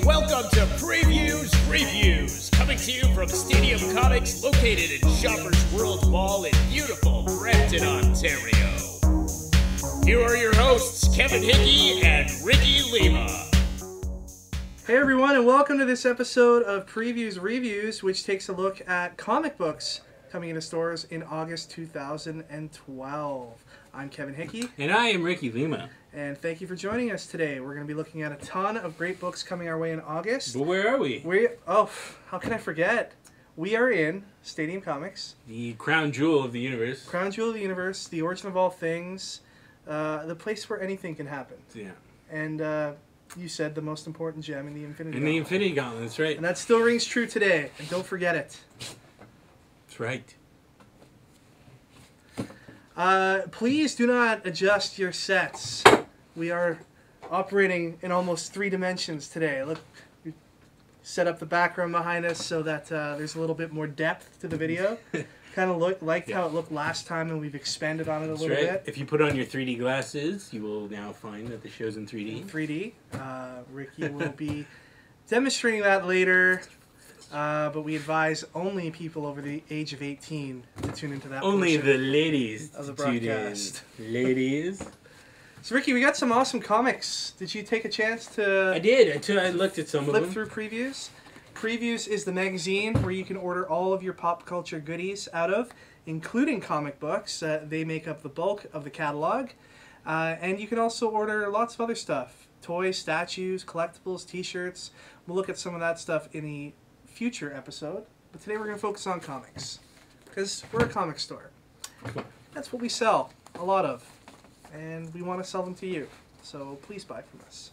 Welcome to Previews Reviews, coming to you from Stadium Comics, located in Shoppers World Mall in beautiful Brampton, Ontario. Here are your hosts, Kevin Hickey and Ricky Lima. Hey everyone, and welcome to this episode of Previews Reviews, which takes a look at comic books coming into stores in August 2012. I'm Kevin Hickey. And I am Ricky Lima. And thank you for joining us today. We're going to be looking at a ton of great books coming our way in August. But where are we? How can I forget? We are in Stadium Comics. The crown jewel of the universe. Crown jewel of the universe, the origin of all things, the place where anything can happen. Yeah. And you said the most important gem in the Infinity Gauntlet. In the Infinity Gauntlet, that's right. And that still rings true today, and don't forget it. That's right. Please do not adjust your sets. We are operating in almost 3 dimensions today. Look, we set up the background behind us so that there's a little bit more depth to the video. Kind of liked how it looked last time, and we've expanded on it a little bit. If you put on your 3D glasses, you will now find that the show's in 3D. 3D. Ricky will be demonstrating that later. But we advise only people over the age of 18 to tune into that. Only the ladies of the broadcast. Ladies. So Ricky, we got some awesome comics. Did you take a chance to? I did. I looked at some of them. Flip through Previews. Previews is the magazine where you can order all of your pop culture goodies out of, including comic books. They make up the bulk of the catalog. And you can also order lots of other stuff. Toys, statues, collectibles, t-shirts. We'll look at some of that stuff in the future episode, but today we're going to focus on comics because we're a comic store. That's what we sell a lot of, and we want to sell them to you, so please buy from us.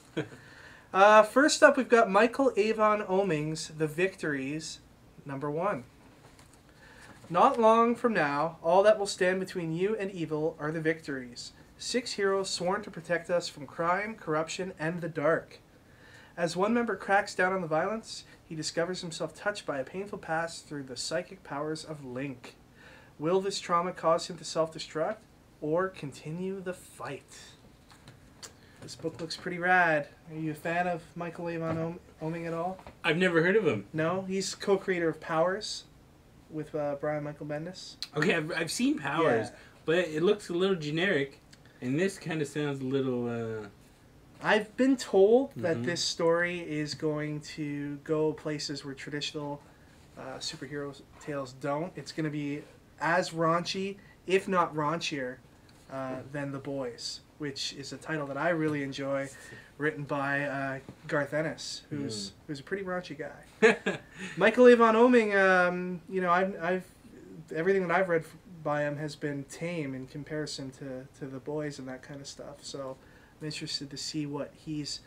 First up, we've got Michael Avon Oeming's The Victories, #1. Not long from now, all that will stand between you and evil are the Victories, 6 heroes sworn to protect us from crime, corruption, and the dark. As one member cracks down on the violence, he discovers himself touched by a painful past through the psychic powers of Link. Will this trauma cause him to self-destruct or continue the fight? This book looks pretty rad. Are you a fan of Michael Avon Oeming at all? I've never heard of him. No? He's co-creator of Powers with Brian Michael Bendis. Okay, I've seen Powers, Yeah. but it looks a little generic, and this kind of sounds a little... I've been told that this story is going to go places where traditional superhero tales don't. It's going to be as raunchy, if not raunchier, than The Boys, which is a title that I really enjoy, written by Garth Ennis, who's a pretty raunchy guy. Michael Avon Oeming, I've everything that I've read by him has been tame in comparison to The Boys and that kind of stuff. So I'm interested to see what he's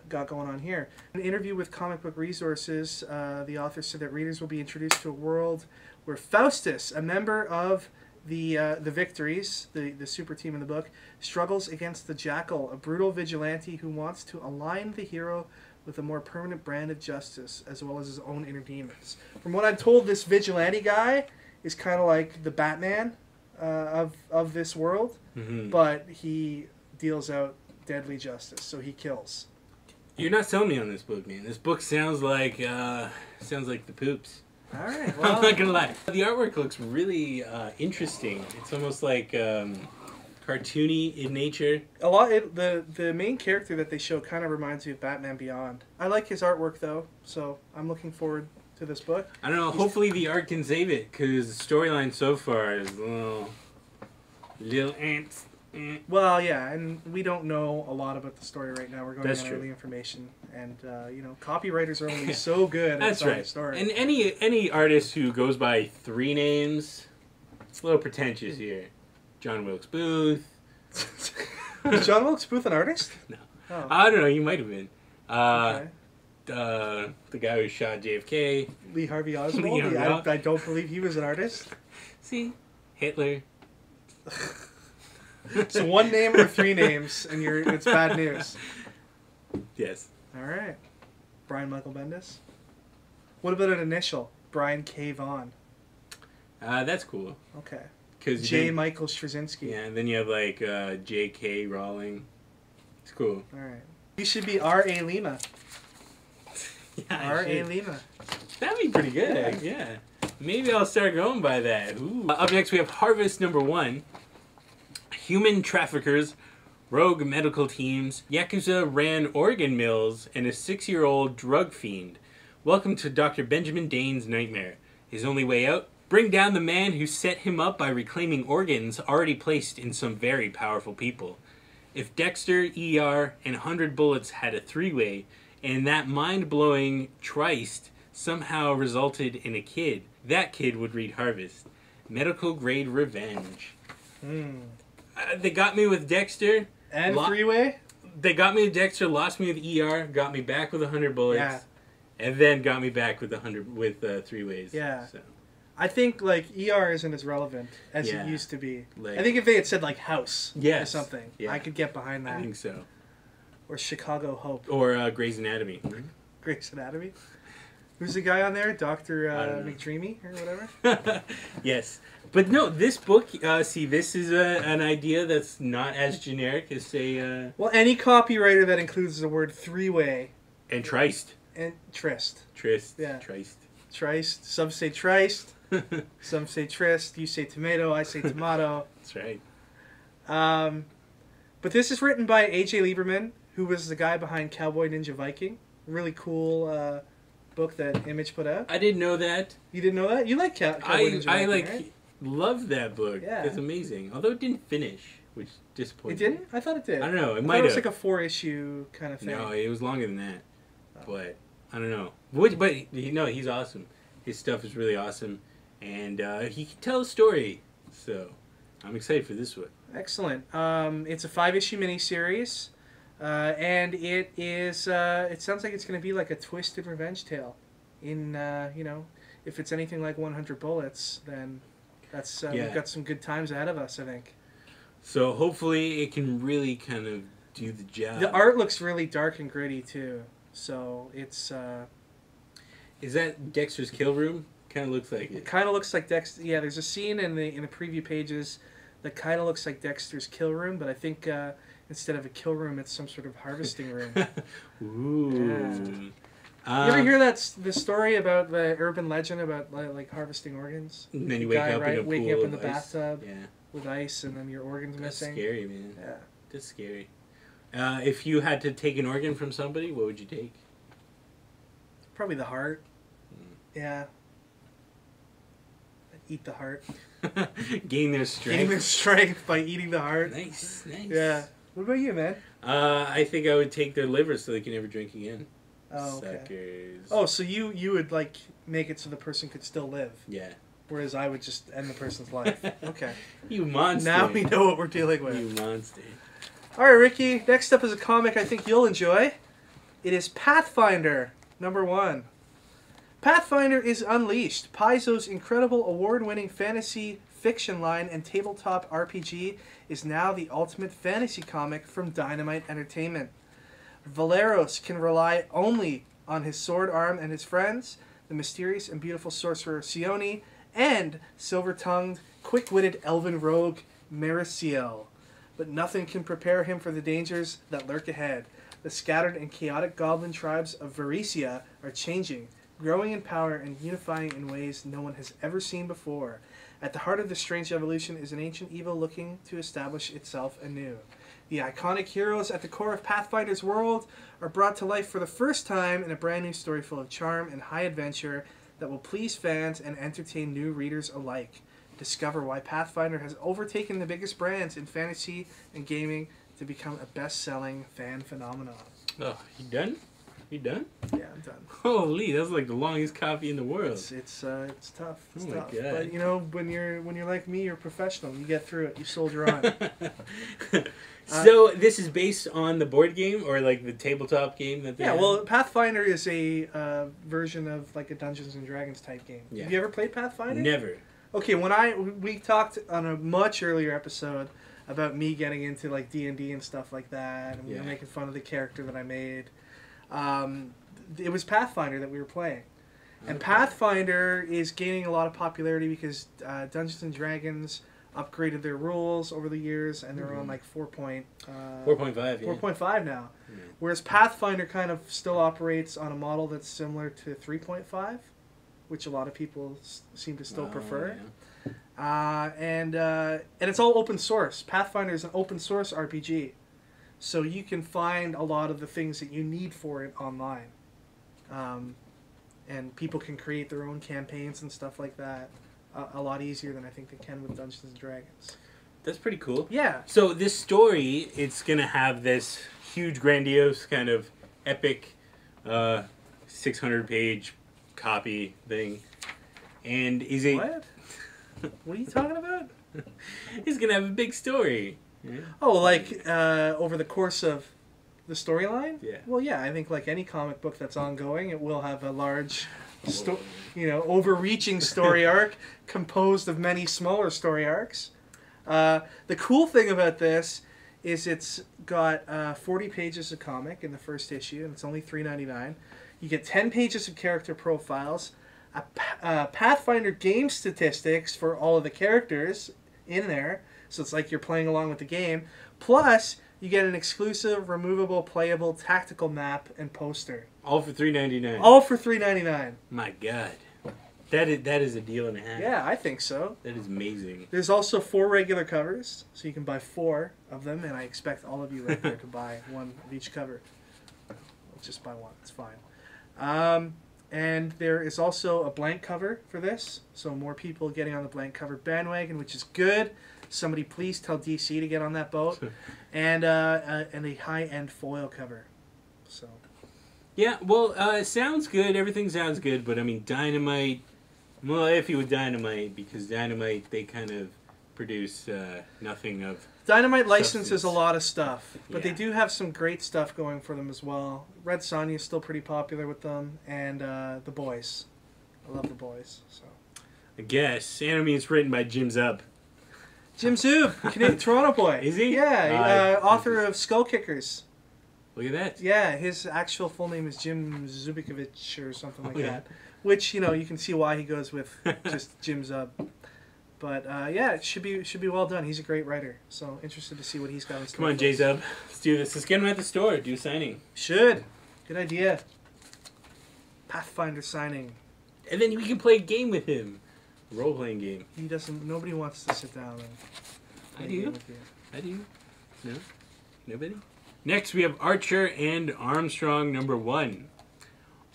got going on here. In an interview with Comic Book Resources, the author said that readers will be introduced to a world where Faustus, a member of the Victories, the super team in the book, struggles against the Jackal, a brutal vigilante who wants to align the hero with a more permanent brand of justice, as well as his own inner demons. From what I'm told, this vigilante guy is kind of like the Batman of this world, but he deals out deadly justice, so he kills. You're not selling me on this book, man. This book sounds like the poops. All right, well, I'm not gonna lie. The artwork looks really interesting. It's almost like cartoony in nature. The main character that they show kind of reminds me of Batman Beyond. I like his artwork though, so I'm looking forward to this book. I don't know. Hopefully the art can save it, because the storyline so far is little ants. Well, yeah, and we don't know a lot about the story right now. We're going That's on true. early information, and copywriters are only so good at That's telling right. a story. And any artist who goes by 3 names, it's a little pretentious here. John Wilkes Booth. Is John Wilkes Booth an artist? No. Oh. I don't know. You might have been. Okay. The guy who shot JFK. Lee Harvey Oswald? Lee Harvey Oswald. I don't believe he was an artist. See? Hitler. So 1 name or 3 names, and it's bad news. Yes. All right. Brian Michael Bendis. What about an initial? Brian K. Vaughan. That's cool. Okay. J. Michael Straczynski. Yeah, and then you have like J.K. Rowling. It's cool. All right. You should be R.A. Lima. Yeah, R.A. Lima. That'd be pretty good. Yeah. Maybe I'll start going by that. Ooh. Up next, we have Harvest #1. Human traffickers, rogue medical teams, Yakuza ran organ mills, and a 6-year-old drug fiend. Welcome to Dr. Benjamin Dane's nightmare. His only way out? Bring down the man who set him up by reclaiming organs already placed in some very powerful people. If Dexter, ER, and 100 Bullets had a three-way, and that mind-blowing tryst somehow resulted in a kid, that kid would read Harvest. Medical-grade revenge. They got me with Dexter. And three-way? They got me with Dexter, lost me with ER, got me back with 100 Bullets, and then got me back with 3 ways. Yeah. So. I think, like, ER isn't as relevant as it used to be. Like, I think if they had said, like, House or something, yeah. I could get behind that. I think so. Or Chicago Hope. Or Grey's Anatomy. Grey's Anatomy? Who's the guy on there? Dr. McDreamy or whatever? Yes. But no, this book, see, this is an idea that's not as generic as, say... well, any copywriter that includes the word three-way... And tryst. And tryst. Tryst. Yeah. Tryst. Tryst. Some say tryst. Some say tryst. You say tomato. I say tomato. That's right. But this is written by A.J. Lieberman, who was the guy behind Cowboy Ninja Viking. Really cool book that Image put out. I didn't know that. You didn't know that? You like Cowboy Ninja Viking, right? Love that book. Yeah. It's amazing. Although it didn't finish, which disappointed me. It didn't? I thought it did. I don't know. It might have. It was like a 4-issue kind of thing. No, it was longer than that. Oh. But I don't know. But he's awesome. His stuff is really awesome, and he can tell a story. So I'm excited for this one. Excellent. It's a 5-issue miniseries, and it is. It sounds like it's going to be like a twisted revenge tale. In if it's anything like 100 Bullets, then that's we've got some good times ahead of us, I think. So hopefully it can really kind of do the job. The art looks really dark and gritty too. So it's. Is that Dexter's Kill Room? Kind of looks like it. It kind of looks like Dexter. Yeah, there's a scene in the preview pages that kind of looks like Dexter's Kill Room, but I think instead of a kill room, it's some sort of harvesting room. Ooh. Yeah. You ever hear the story about the urban legend about like harvesting organs? And then you wake up in a waking pool up in the bathtub yeah. with ice, and then your organs missing. That's scary, man. Yeah, that's scary. If you had to take an organ from somebody, what would you take? Probably the heart. Yeah. Eat the heart. Gain their strength. Gain their strength by eating the heart. Nice. Yeah. What about you, man? I think I would take their liver so they can never drink again. Oh, okay. Suckers. Oh, so you would like make it so the person could still live. Yeah. Whereas I would just end the person's life. Okay. You monster. Now we know what we're dealing with. You monster. All right, Ricky. Next up is a comic I think you'll enjoy. It is Pathfinder #1. Pathfinder is Unleashed, Paizo's incredible award-winning fantasy fiction line and tabletop RPG is now the ultimate fantasy comic from Dynamite Entertainment. Valeros can rely only on his sword arm and his friends, the mysterious and beautiful sorcerer Sione, and silver-tongued, quick-witted elven rogue Mericiel. But nothing can prepare him for the dangers that lurk ahead. The scattered and chaotic goblin tribes of Varesia are changing, growing in power and unifying in ways no one has ever seen before. At the heart of this strange evolution is an ancient evil looking to establish itself anew. The iconic heroes at the core of Pathfinder's world are brought to life for the first time in a brand new story full of charm and high adventure that will please fans and entertain new readers alike. Discover why Pathfinder has overtaken the biggest brands in fantasy and gaming to become a best-selling fan phenomenon. Oh, you done? You done? Yeah, I'm done. Holy, that's like the longest copy in the world. It's tough. It's tough. God. But you know, when you're like me, you're professional. You get through it. You soldier on. So this is based on the board game or like the tabletop game that they have? Well, Pathfinder is a version of like a Dungeons and Dragons type game. Yeah. Have you ever played Pathfinder? Never. Okay, we talked on a much earlier episode about me getting into like D&D and stuff like that, and we were making fun of the character that I made. It was Pathfinder that we were playing. And Pathfinder is gaining a lot of popularity because Dungeons & Dragons upgraded their rules over the years, and they're on like 4.5, yeah. 4.5 now. Yeah. Whereas Pathfinder kind of still operates on a model that's similar to 3.5, which a lot of people seem to still prefer. Yeah. And it's all open source. Pathfinder is an open source RPG, so you can find a lot of the things that you need for it online. And people can create their own campaigns and stuff like that a lot easier than I think they can with Dungeons and Dragons. That's pretty cool. Yeah. So this story, it's going to have this huge, grandiose, kind of epic 600-page copy thing. And is it... What? What are you talking about? He's going to have a big story. Yeah. Oh, like over the course of the storyline? Yeah. Well, yeah, I think like any comic book that's ongoing, it will have a large, overreaching story arc composed of many smaller story arcs. The cool thing about this is it's got 40 pages of comic in the first issue, and it's only $3.99. You get 10 pages of character profiles, Pathfinder game statistics for all of the characters in there, so it's like you're playing along with the game. Plus, you get an exclusive, removable, playable tactical map and poster. All for $3.99. All for $3.99. My God. That is a deal and a half. Yeah, I think so. That is amazing. There's also 4 regular covers, so you can buy 4 of them, and I expect all of you out there to buy one of each cover. Just buy one, it's fine. And there is also a blank cover for this, so more people getting on the blank cover bandwagon, which is good. Somebody please tell DC to get on that boat. And a high-end foil cover. So. Yeah, well, it sounds good. Everything sounds good, but I mean, Dynamite. I'm a little iffy with Dynamite because Dynamite, they kind of produce nothing of. Dynamite licenses a lot of stuff, but Yeah. they do have some great stuff going for them as well. Red Sonja is still pretty popular with them, and The Boys. I love The Boys. So. I guess. Enemy is written by Jim Zub. Jim Zub, Canadian Toronto boy. Is he? Yeah, author of Skull Kickers. Look at that. Yeah, his actual full name is Jim Zubikovic or something like yeah. that. Which, you can see why he goes with just Jim Zub. But yeah, it should be well done. He's a great writer, so interested to see what he's got in store. Come on, J Zub. Let's do this. Let's get him at the store. Do a signing. Should. Good idea. Pathfinder signing. And then we can play a game with him. Role-playing game. He doesn't. Nobody wants to sit down and play I a do. game with you. I do. No? Nobody? Next, we have Archer and Armstrong #1.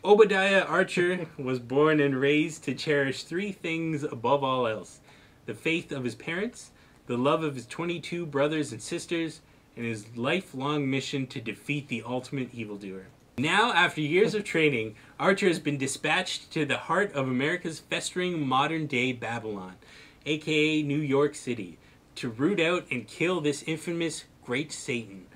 Obadiah Archer was born and raised to cherish 3 things above all else: the faith of his parents, the love of his 22 brothers and sisters, and his lifelong mission to defeat the ultimate evildoer. Now, after years of training, Archer has been dispatched to the heart of America's festering modern-day Babylon, aka New York City, to root out and kill this infamous Great Satan.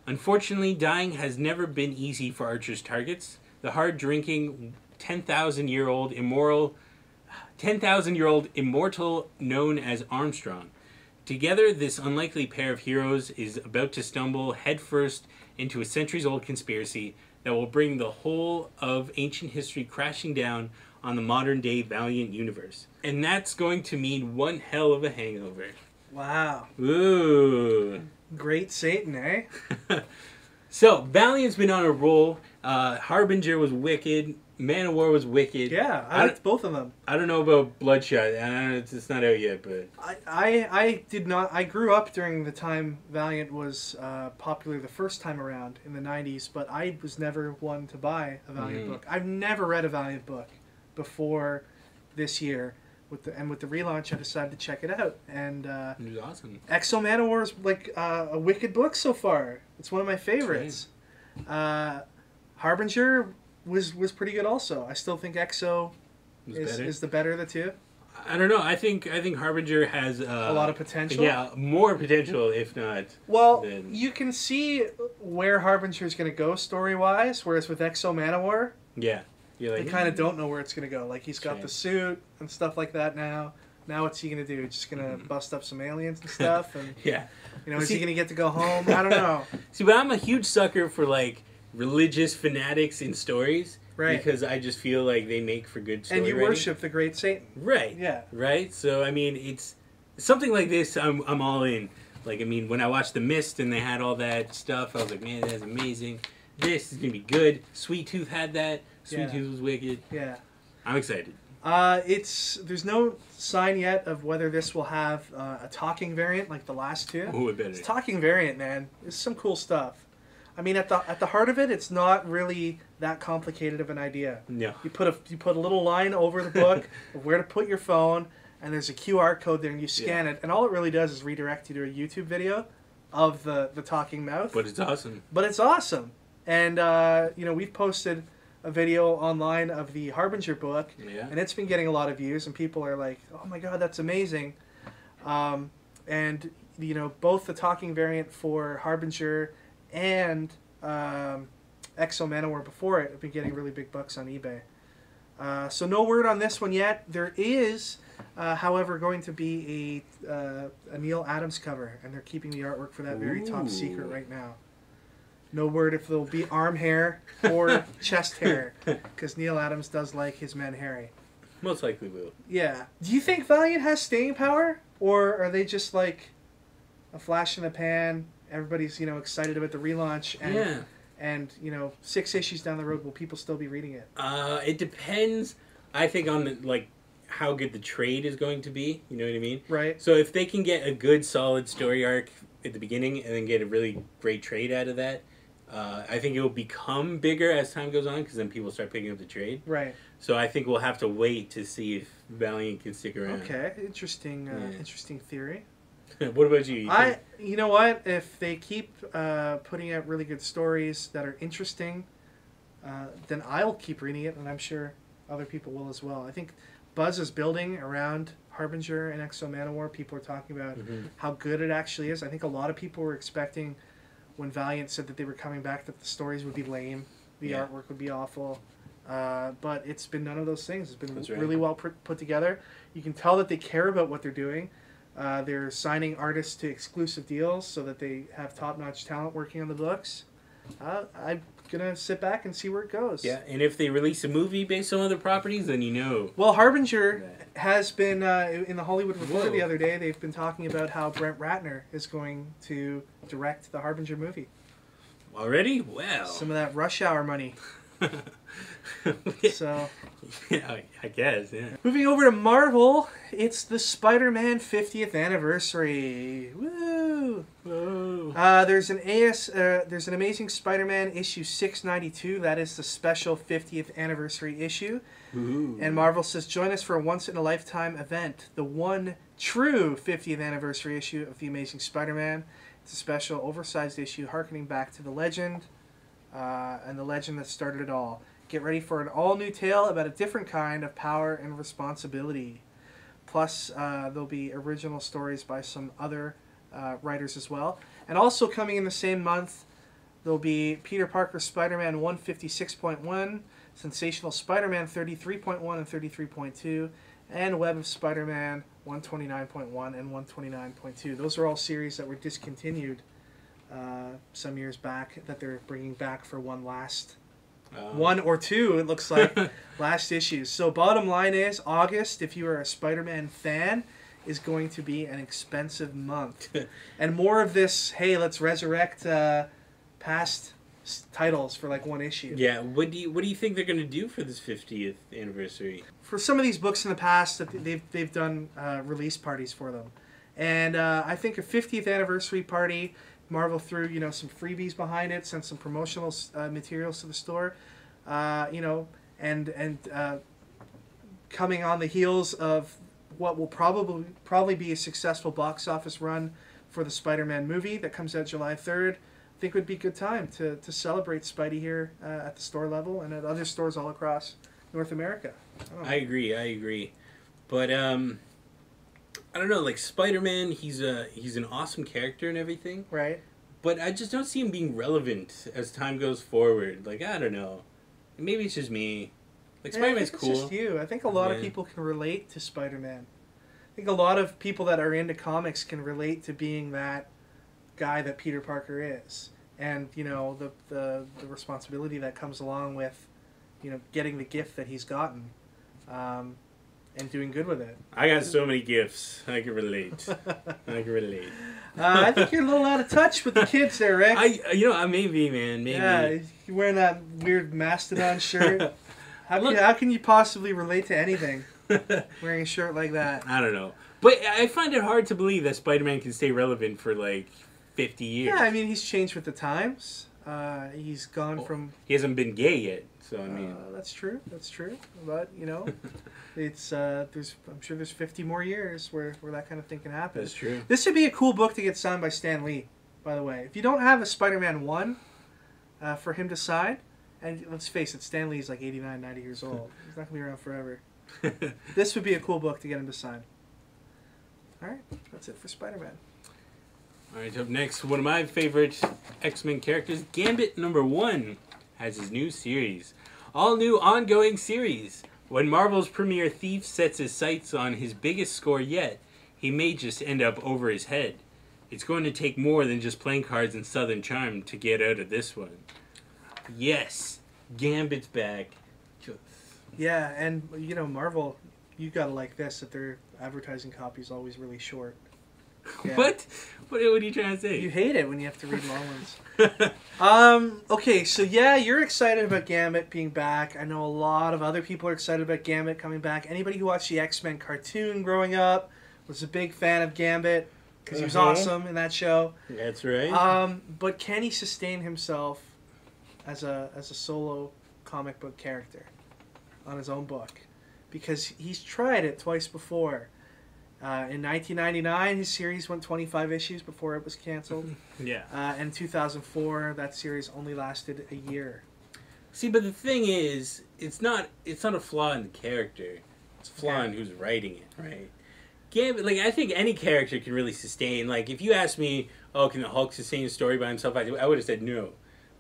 Unfortunately, dying has never been easy for Archer's targets. The hard-drinking, 10,000-year-old immortal known as Armstrong. Together, this unlikely pair of heroes is about to stumble headfirst into a centuries-old conspiracy that will bring the whole of ancient history crashing down on the modern-day Valiant universe. And that's going to mean one hell of a hangover. Wow. Ooh. Great Satan, eh? So, Valiant's been on a roll. Harbinger was wicked. Man of War was wicked. Yeah, I liked both of them. I don't know about Bloodshot. It's not out yet, but... I did not... I grew up during the time Valiant was popular the first time around in the 90s, but I was never one to buy a Valiant book. I've never read a Valiant book before this year. With the relaunch, I decided to check it out. And it was awesome. Exo Man of War is like a wicked book so far. It's one of my favorites. Harbinger was pretty good also. I still think Exo is the better of the two. I don't know. I think Harbinger has a lot of potential. Yeah, more potential, if not. Well, you can see where Harbinger is going to go story wise, whereas with Exo Man of War, yeah, you're like, you kind of don't know where it's going to go. Like he's got the suit and stuff like that now. Now what's he going to do? Just going to bust up some aliens and stuff, and yeah, is he going to get to go home? I don't know. See, but I'm a huge sucker for like religious fanatics in stories. Right. Because I just feel like they make for good story And you writing. worship the Great Satan. Right. Yeah. Right? So, I mean, it's something like this, I'm all in. Like, I mean, when I watched The Mist and they had all that stuff, I was like, man, that's amazing. This is gonna be good. Sweet Tooth had that. Sweet Tooth was wicked. Yeah. I'm excited. There's no sign yet of whether this will have a talking variant like the last two. Oh, it better. It's talking variant, man. It's some cool stuff. I mean, at the heart of it, it's not really that complicated of an idea. No. You put a little line over the book of where to put your phone, and there's a QR code there, and you scan it, and all it really does is redirect you to a YouTube video of the talking mouth. But it's awesome. But it's awesome. And, we've posted a video online of the Harbinger book, and it's been getting a lot of views, and people are like, oh my god, that's amazing. And, both the talking variant for Harbinger and Exo Manowar before it have been getting really big bucks on eBay. So no word on this one yet. There is, however, going to be a Neil Adams cover, and they're keeping the artwork for that very top secret right now. No word if there'll be arm hair or chest hair, because Neil Adams does like his men hairy. Most likely will. Yeah. Do you think Valiant has staying power, or are they just like a flash in the pan? Everybody's excited about the relaunch, and 6 issues down the road, will people still be reading it? It depends. I think on how good the trade is going to be. You know what I mean? Right. So if they can get a good, solid story arc at the beginning, and then get a really great trade out of that. I think it will become bigger as time goes on, because then people start picking up the trade. Right. So I think we'll have to wait to see if Valiant can stick around. Okay, interesting theory. What about you? You know what? If they keep putting out really good stories that are interesting, then I'll keep reading it, and I'm sure other people will as well. I think buzz is building around Harbinger and Exo Manowar. People are talking about how good it actually is. I think a lot of people were expecting, when Valiant said that they were coming back, that the stories would be lame, the artwork would be awful. But it's been none of those things. It's been really well put together. You can tell that they care about what they're doing. They're signing artists to exclusive deals so that they have top-notch talent working on the books. I'm going to sit back and see where it goes. Yeah, and if they release a movie based on other properties, then you know. Well, Harbinger has been, in the Hollywood Reporter the other day, they've been talking about how Brent Ratner is going to direct the Harbinger movie. Already? Well. Some of that Rush Hour money. So, yeah, I guess, yeah. Moving over to Marvel, it's the Spider-Man 50th anniversary. Woo! Whoa. There's an Amazing Spider-Man issue 692. That is the special 50th anniversary issue. Ooh. And Marvel says, join us for a once-in-a-lifetime event, the one true 50th anniversary issue of the Amazing Spider-Man. It's a special, oversized issue harkening back to the legend, and the legend that started it all. Get ready for an all-new tale about a different kind of power and responsibility. Plus, there'll be original stories by some other writers as well. And also coming in the same month, there'll be Peter Parker Spider-Man 156.1, Sensational Spider-Man 33.1 and 33.2, and Web of Spider-Man 129.1 and 129.2. Those are all series that were discontinued some years back, that they're bringing back for one or two, it looks like, last issues. So bottom line is, August, if you are a Spider-Man fan, is going to be an expensive month. And more of this, hey, let's resurrect past titles for like one issue. Yeah, what do you think they're going to do for this 50th anniversary? For some of these books in the past, they've done release parties for them. And I think a 50th anniversary party, Marvel threw some freebies behind it, sent some promotional materials to the store, and coming on the heels of what will probably be a successful box office run for the Spider-Man movie that comes out July 3rd. I think it would be a good time to celebrate Spidey here at the store level and at other stores all across North America. I agree. But I don't know, like Spider-Man, he's an awesome character and everything. Right. But I just don't see him being relevant as time goes forward. Like, I don't know. Maybe it's just me. Like, Spider-Man's cool. It's just you. I think a lot of people can relate to Spider-Man. I think a lot of people that are into comics can relate to being that guy that Peter Parker is. And, the responsibility that comes along with, getting the gift that he's gotten. and doing good with it. I got so many gifts. I can relate. I think you're a little out of touch with the kids there, Rick. I may be, man. Maybe. Yeah, you're wearing that weird Mastodon shirt. How can you possibly relate to anything wearing a shirt like that? I don't know. But I find it hard to believe that Spider-Man can stay relevant for like 50 years. Yeah, I mean, he's changed with the times. He's gone from... He hasn't been gay yet, so I mean... That's true. But, it's I'm sure there's 50 more years where that kind of thing can happen. That's true. This would be a cool book to get signed by Stan Lee, by the way. If you don't have a Spider-Man 1 for him to sign, and let's face it, Stan Lee's like 89, 90 years old. He's not going to be around forever. This would be a cool book to get him to sign. All right, that's it for Spider-Man. All right, up next, one of my favorite X-Men characters, Gambit #1, has his new series. All new ongoing series. When Marvel's premier thief sets his sights on his biggest score yet, he may just end up over his head. It's going to take more than just playing cards and Southern Charm to get out of this one. Yes, Gambit's back. Yeah, and, Marvel, you gotta like this, that their advertising copy is always really short. Yeah. What? What are you trying to say? You hate it when you have to read long ones. Okay, so yeah, you're excited about Gambit being back. I know a lot of other people are excited about Gambit coming back. Anybody who watched the X-Men cartoon growing up was a big fan of Gambit because he was awesome in that show. That's right. But can he sustain himself as a solo comic book character on his own book? Because he's tried it twice before. In 1999, his series went 25 issues before it was canceled. Yeah. In 2004, that series only lasted a year. See, but the thing is, it's not a flaw in the character. It's a flaw in who's writing it, right? Gambit, I think any character can really sustain. Like, if you asked me, can the Hulk sustain a story by himself? I would have said no.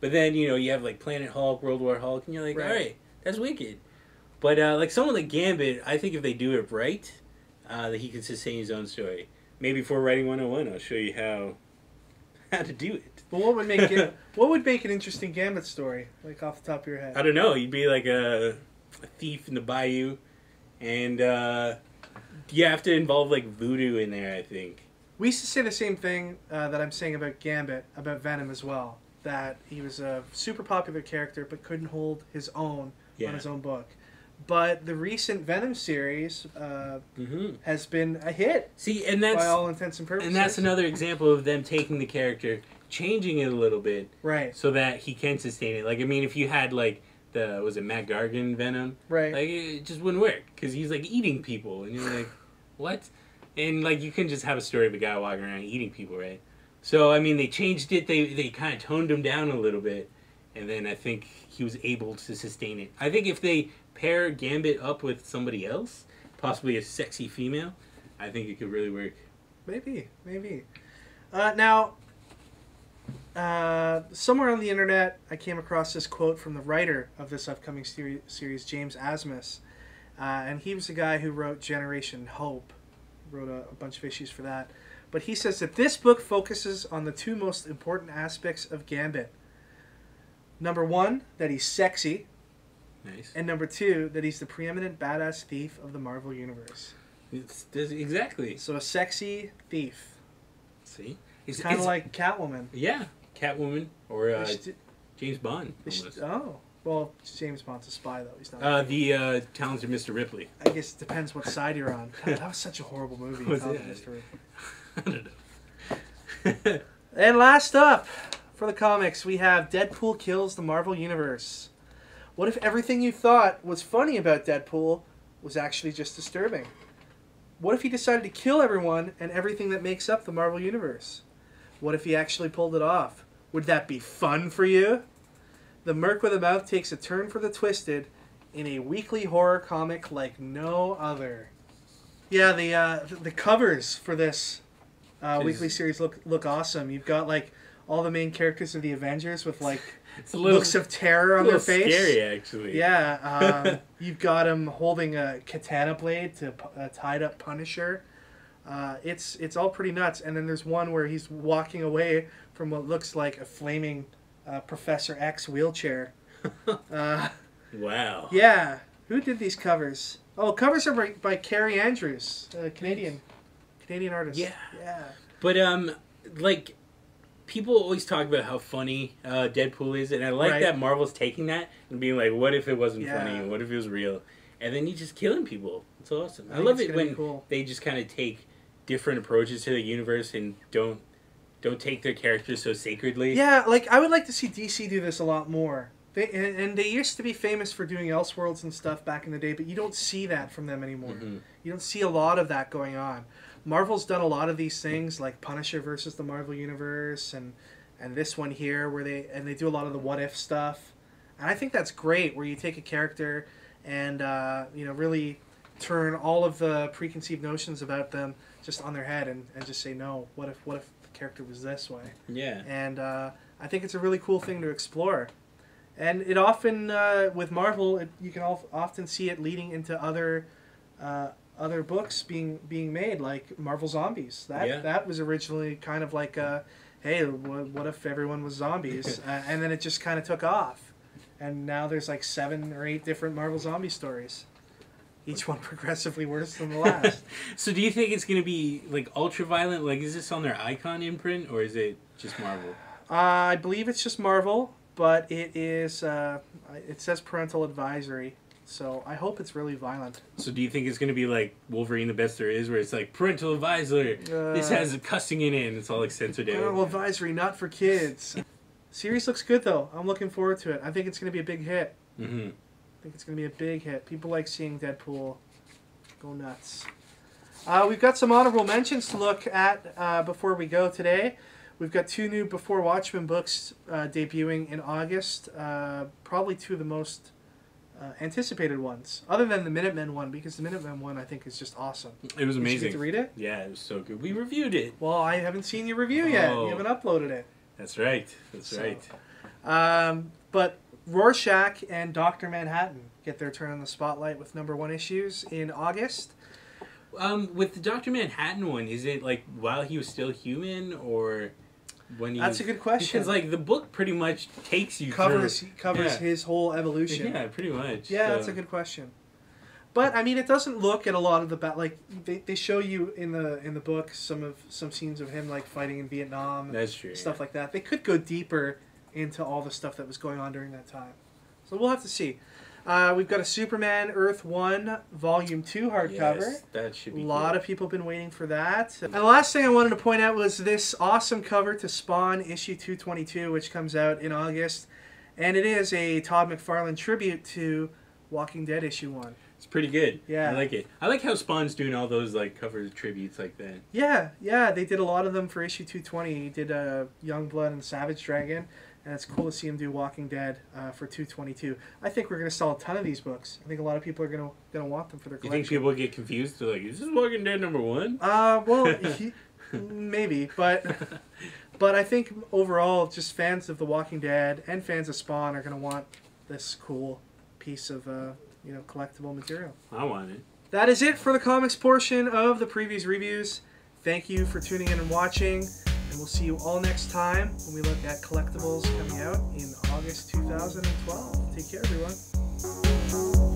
But then, you have, Planet Hulk, World War Hulk, and you're like, all right, that's wicked. But, someone like Gambit, I think if they do it right, that he can sustain his own story. Maybe for Writing 101, I'll show you how to do it. But what would make an interesting Gambit story, off the top of your head? I don't know. You'd be like a thief in the bayou, and you have to involve, voodoo in there, I think. We used to say the same thing that I'm saying about Gambit, about Venom as well. That he was a super popular character, but couldn't hold his own on his own book. But the recent Venom series has been a hit. See, and that's by all intents and purposes. And that's another example of them taking the character, changing it a little bit, right, so that he can sustain it. If you had was it Matt Gargan Venom, right? It just wouldn't work because he's eating people, and you're like, what? And you couldn't just have a story of a guy walking around eating people, right? So they changed it. They kind of toned him down a little bit, and then I think he was able to sustain it. I think if they pair Gambit up with somebody else, possibly a sexy female, I think it could really work. Maybe. Now, somewhere on the internet, I came across this quote from the writer of this upcoming series, James Asmus. And he was the guy who wrote Generation Hope. He wrote a bunch of issues for that. But he says that this book focuses on the two most important aspects of Gambit. Number one, that he's sexy. Nice. And number two, that he's the preeminent badass thief of the Marvel Universe. Exactly. So a sexy thief. See? It's kind of like Catwoman. Yeah, Catwoman or James Bond. Well, James Bond's a spy, though. He's not. The Talented Mr. Ripley. I guess it depends what side you're on. God, that was such a horrible movie. Mr. Ripley. I don't know. And last up, for the comics, we have Deadpool Kills the Marvel Universe. What if everything you thought was funny about Deadpool was actually just disturbing? What if he decided to kill everyone and everything that makes up the Marvel Universe? What if he actually pulled it off? Would that be fun for you? The Merc with a Mouth takes a turn for the twisted in a weekly horror comic like no other. Yeah, the covers for this weekly series look awesome. You've got all the main characters of the Avengers with looks of terror on their face. Scary, actually. Yeah, you've got him holding a katana blade to tied up Punisher. It's all pretty nuts. And then there's one where he's walking away from what looks like a flaming Professor X wheelchair. Wow. Yeah. Who did these covers? Oh, covers are by Carrie Andrews, Canadian artist. Yeah. Yeah. But like, people always talk about how funny Deadpool is, and I like that Marvel's taking that and being like, what if it wasn't funny? What if it was real? And then he's just killing people. It's awesome. I love it when they just kind of take different approaches to the universe and don't take their characters so sacredly. Yeah, like, I would like to see DC do this a lot more. They used to be famous for doing Elseworlds and stuff back in the day, but you don't see that from them anymore. Mm-hmm. You don't see a lot of that going on. Marvel's done a lot of these things, like Punisher versus the Marvel Universe, and this one here, where they do a lot of the what if stuff, and I think that's great. Where you take a character and really turn all of the preconceived notions about them just on their head and just say, no, what if the character was this way? Yeah. And I think it's a really cool thing to explore. And it often, with Marvel, you can often see it leading into other books being made, like Marvel Zombies. That was originally kind of like, hey, what if everyone was zombies? And then it just kind of took off. And now there's like 7 or 8 different Marvel Zombie stories. Each one progressively worse than the last. So do you think it's going to be like ultra violent? Like, is this on their Icon imprint, or is it just Marvel? I believe it's just Marvel, but it is. It says parental advisory, so I hope it's really violent. So do you think it's going to be like Wolverine the Best There Is, where it's like parental advisory? This has cussing in it, and it's all like censored out. Parental advisory, not for kids. Series looks good though. I'm looking forward to it. I think it's going to be a big hit. Mm-hmm. I think it's going to be a big hit. People like seeing Deadpool go nuts. We've got some honorable mentions to look at before we go today. We've got 2 new Before Watchmen books debuting in August. Probably 2 of the most anticipated ones, other than the Minutemen one, because the Minutemen one I think is just awesome. It was amazing. Did you get to read it? Yeah, it was so good. We reviewed it. Well, I haven't seen your review yet. You haven't uploaded it. That's right. That's right. But Rorschach and Dr. Manhattan get their turn on the spotlight with #1 issues in August. With the Dr. Manhattan one, is it like while he was still human, or when he? That's a good question. Because like the book pretty much takes you covers through, his whole evolution. Yeah, pretty much. Yeah, that's a good question. But I mean, it doesn't look at a lot of the like they show you in the book some scenes of him like fighting in Vietnam. That's true. Stuff like that. They could go deeper into all the stuff that was going on during that time. So we'll have to see. We've got a Superman Earth 1 Volume 2 hardcover. Yes, that should be A lot of people have been waiting for that. And the last thing I wanted to point out was this awesome cover to Spawn issue 222, which comes out in August. And it is a Todd McFarlane tribute to Walking Dead issue 1. It's pretty good. Yeah. I like it. I like how Spawn's doing all those like cover tributes like that. Yeah, they did a lot of them for issue 220. He did Youngblood and Savage Dragon. And it's cool to see him do Walking Dead for 222. I think we're going to sell a ton of these books. I think a lot of people are going to want them for their collection. You think people get confused? They're like, is this Walking Dead #1? Well, maybe. But I think overall, just fans of The Walking Dead and fans of Spawn are going to want this cool piece of collectible material. I want it. That is it for the comics portion of the previews reviews. Thank you for tuning in and watching. And we'll see you all next time when we look at Collectables coming out in August 2012. Take care, everyone.